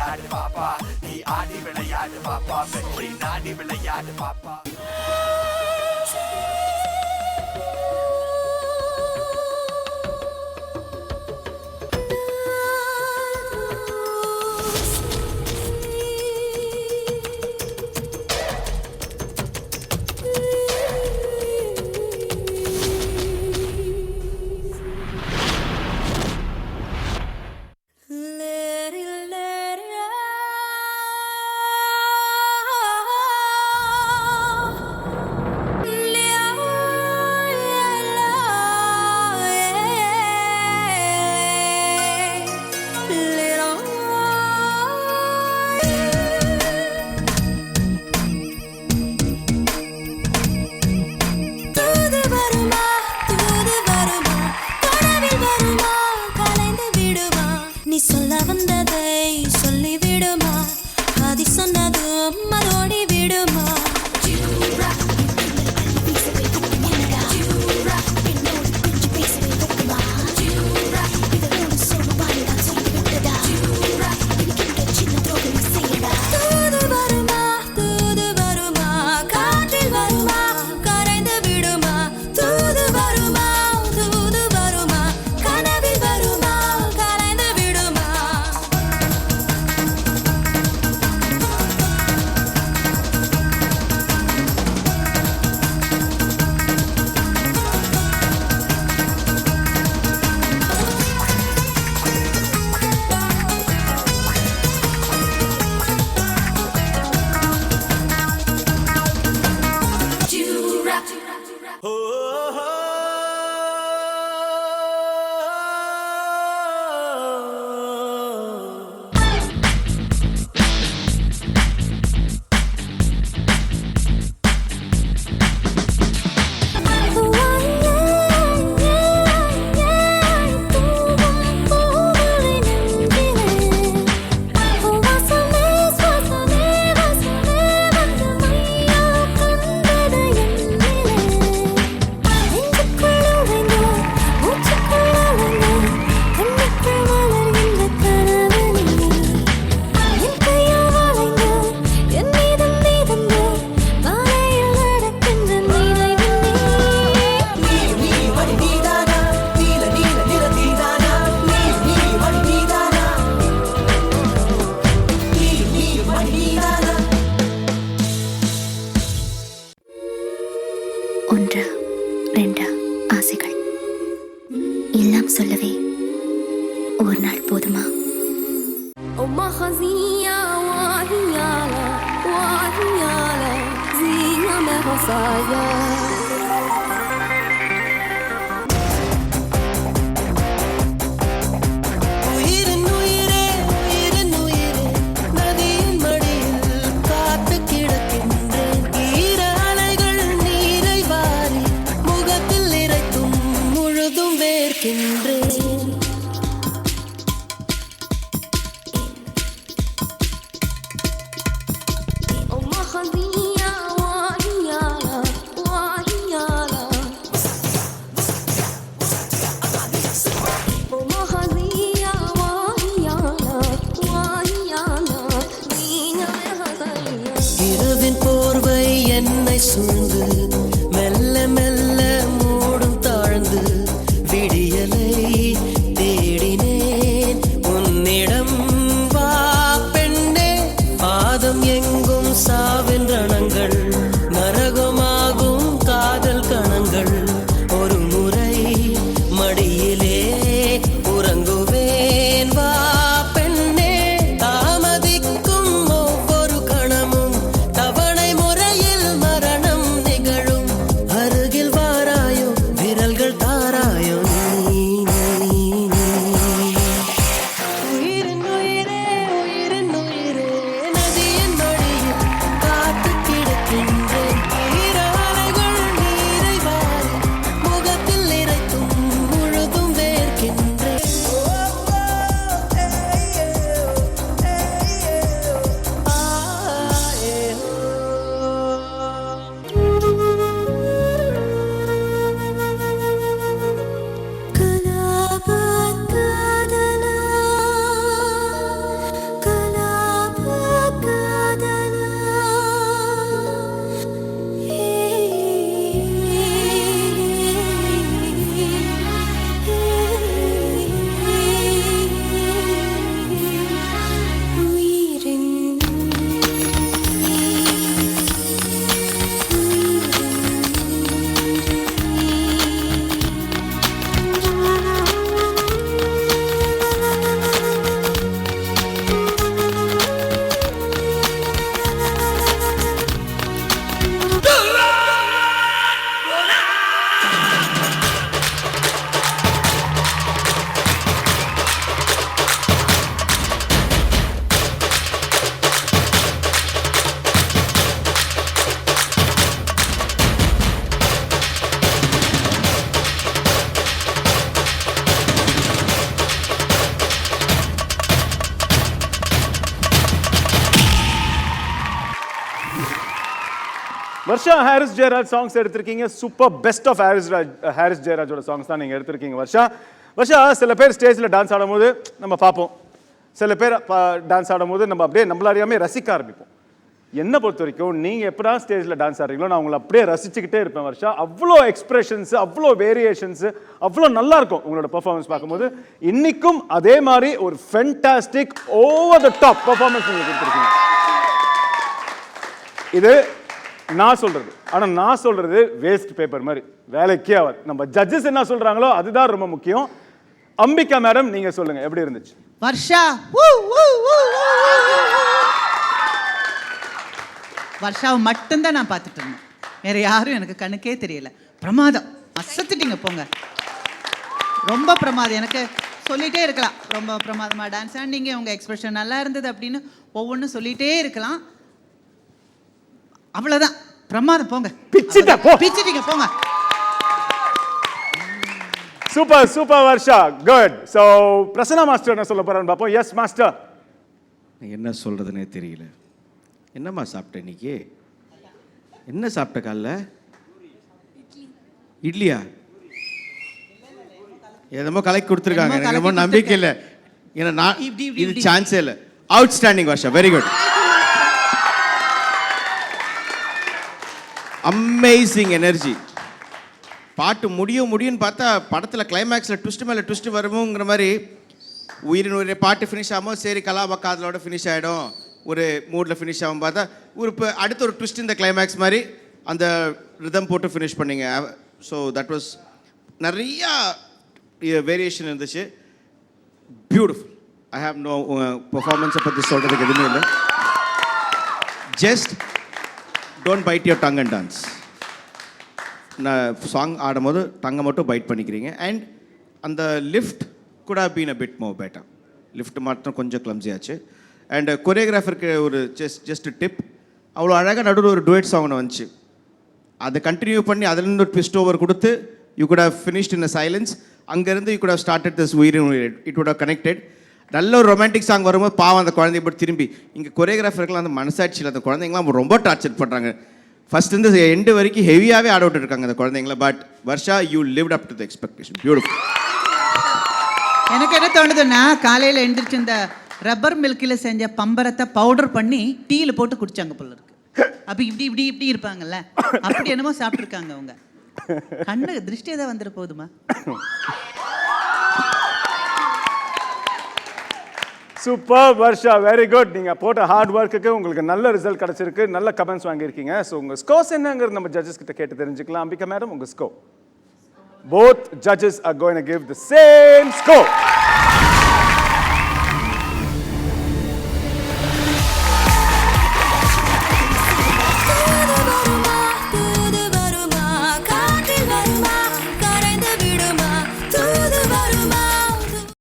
விளையாடு பாப்பா, நீ ஆடி விளையாடு பாப்பா, வெற்றி நாடி விளையாடு பாப்பா. ஒன்று ரெண்டு ஆசைகள் எல்லாம் சொல்லவே ஒரு நாள் போதுமா? சூழ்ந்து மெல்ல மெல்ல மூடும் தாழ்ந்து விடியலை தேடினேன் உன்னிடம் வா பெண்ணே. பாதம் எங்கும் சாவின் ரணங்கள் நரகமாகும் காதல் கணங்கள். ஒரு முறை மடியிலே உறங்குவேன் வா பெண்ணே. தாமதிக்கும் ஒவ்வொரு கணமும் தவணை முறையில் மரணம் நிகழும். வர்ஷா ஹாரிஸ் ஜெயராஜ் சாங்ஸ் எடுத்திருக்கீங்க. சூப்பர் பெஸ்ட் ஆஃப் ஹாரிஸ் ஜெயராஜோட சாங்ஸ் தான் நீங்கள் எடுத்திருக்கீங்க வர்ஷா. சில பேர் ஸ்டேஜில் டான்ஸ் ஆடும்போது நம்ம பார்ப்போம், சில பேர் டான்ஸ் ஆடும்போது நம்ம அப்படியே நம்மள அறியாமே ரசிக்க ஆரம்பிப்போம். என்னை பொறுத்த வரைக்கும் நீங்கள் எப்படா ஸ்டேஜில் டான்ஸ் ஆடுறீங்களோ நான் உங்களை அப்படியே ரசிச்சுக்கிட்டே இருப்பேன் வர்ஷா. அவ்வளோ எக்ஸ்பிரஷன்ஸு, அவ்வளோ வேரியேஷன்ஸு, அவ்வளோ நல்லா இருக்கும் உங்களோட பெர்ஃபார்மன்ஸ் பார்க்கும்போது. இன்னைக்கும் அதே மாதிரி ஒரு fantastic over the top performance நீங்கள் கொடுத்துருக்கீங்க. இது நான் சொல்றது, ஆனால் நான் சொல்றது வேஸ்ட் பேப்பர் மாதிரி, வேலைக்கே ஆகாது. நம்ம ஜட்ஜஸ் என்ன சொல்றாங்களோ அதுதான் ரொம்ப முக்கியம். அம்பிகா மேடம் நீங்க சொல்லுங்க, எப்படி இருந்துச்சு? வர்ஷா வர்ஷாவை மட்டும்தான் நான் பார்த்துட்டு இருந்தேன், வேற யாரும் எனக்கு கண்ணுக்கே தெரியல. பிரமாதம், அசத்துட்டீங்க போங்க, ரொம்ப பிரமாதம். எனக்கு சொல்லிட்டே இருக்கலாம், ரொம்ப பிரமாதமாக டான்ஸ் ஆடினீங்க, உங்கள் எக்ஸ்பிரஷன் நல்லா இருந்தது அப்படின்னு ஒவ்வொன்றும் சொல்லிட்டே இருக்கலாம். அவ்வளோதான், பிரமாதம், போங்க. பிச்சிட்டீங்க போங்க. Super Varsha, good. So Prasanna master என்ன சொல்ல போறான்னு பார்ப்போம். Yes master. என்ன சொல்றதுன்னே தெரியல. என்னம்மா சாப்பிட்ட இன்னைக்கு? என்ன சாப்பிட்ட காலைல? இட்லியா? எதமோ கலக்கி கொடுத்துருக்காங்க, எனக்கு நம்பிக்கை இல்லை. ஏன்னா நான் இது சான்ஸே இல்லை. Outstanding Varsha, very good, amazing energy. பாட்டு முடியும்னு பார்த்தா படத்தில் கிளைமேக்ஸில் ட்விஸ்ட் மேலே ட்விஸ்ட் வருமோங்கிற மாதிரி உயிரின் பாட்டு ஃபினிஷ் ஆகும். சரி கலாபக்கா அதோட ஃபினிஷ் ஆகிடும், ஒரு மூடில் ஃபினிஷ் ஆகும். பார்த்தா இப்போ அடுத்த ஒரு ட்விஸ்ட் இந்த கிளைமேக்ஸ் மாதிரி அந்த ரிதம் போட்டு ஃபினிஷ் பண்ணிங்க. ஸோ தட் வாஸ் நிறையா வேரியேஷன் இருந்துச்சு. பியூட்டிஃபுல். ஐ ஹாவ் நோ பெர்ஃபார்மன்ஸை பற்றி சொல்கிறதுக்கு எதுவுமே இல்லை. Just don't bite your tongue and dance. நான் சாங் ஆடும்போது டங்கை மட்டும் பைட் பண்ணிக்கிறீங்க. அண்ட் அந்த லிஃப்ட் கூட been a bit more better. Lift மட்டும் கொஞ்சம் கிளம்ஸி ஆச்சு. அண்ட் கொரியோகிராஃபருக்கு ஒரு ஜஸ்ட் டிப், அவ்வளோ அழகாக நடுவில் ஒரு டுவேட் சாங் வந்துச்சு, அதை கண்டினியூ பண்ணி அதுலேருந்து ஒரு ட்விஸ்ட் ஓவர் கொடுத்து you could have finished in a silence. அங்கேருந்து you could have started this உயிரின் உயிர், இட் வுட் ஹவ் கனெக்டட். நல்ல ஒரு ரொமான்டிக் சாங் வரும்போது பாவம் அந்த குழந்தைய போட்டு திரும்பி இங்கே கொரியோகிராஃபருக்குலாம் அந்த மனசாட்சியில் அந்த குழந்தைங்களாம் ரொம்ப டார்ச்சர் பண்ணுறாங்க. ஃபர்ஸ்ட் இந்த எண்டு வரைக்கும் ஹெவியாகவே ஆட் அவுட் இருக்காங்க அந்த குழந்தைங்கள. But Varsha, you lived up to the expectation. Beautiful. எனக்கு என்ன தோணுதுன்னா, காலையில் எந்திரிச்சு இந்த ரப்பர் மில்கில் செஞ்ச பம்பரத்தை பவுடர் பண்ணி டீயில் போட்டு குடிச்சாங்க போல இருக்கு. அப்போ இப்படி இருப்பாங்கல்ல, அப்படி என்னமோ சாப்பிட்ருக்காங்க அவங்க. கண்ணு திருஷ்டி ஏதாவது வந்துட போகுதுமா? Super Varsha, very good. நீங்கள் போட்ட ஹார்ட் ஒர்க்குக்கு உங்களுக்கு நல்ல ரிசல்ட் கிடச்சிருக்கு, நல்ல கமெண்ட்ஸ் வாங்கியிருக்கீங்க. ஸோ உங்கள் ஸ்கோர்ஸ் என்னங்கிறது நம்ம ஜட்ஜஸ் கிட்ட கேட்டு தெரிஞ்சுக்கலாம். அம்பிகா மேடம், உங்கள் score. Both judges are going to give the same score.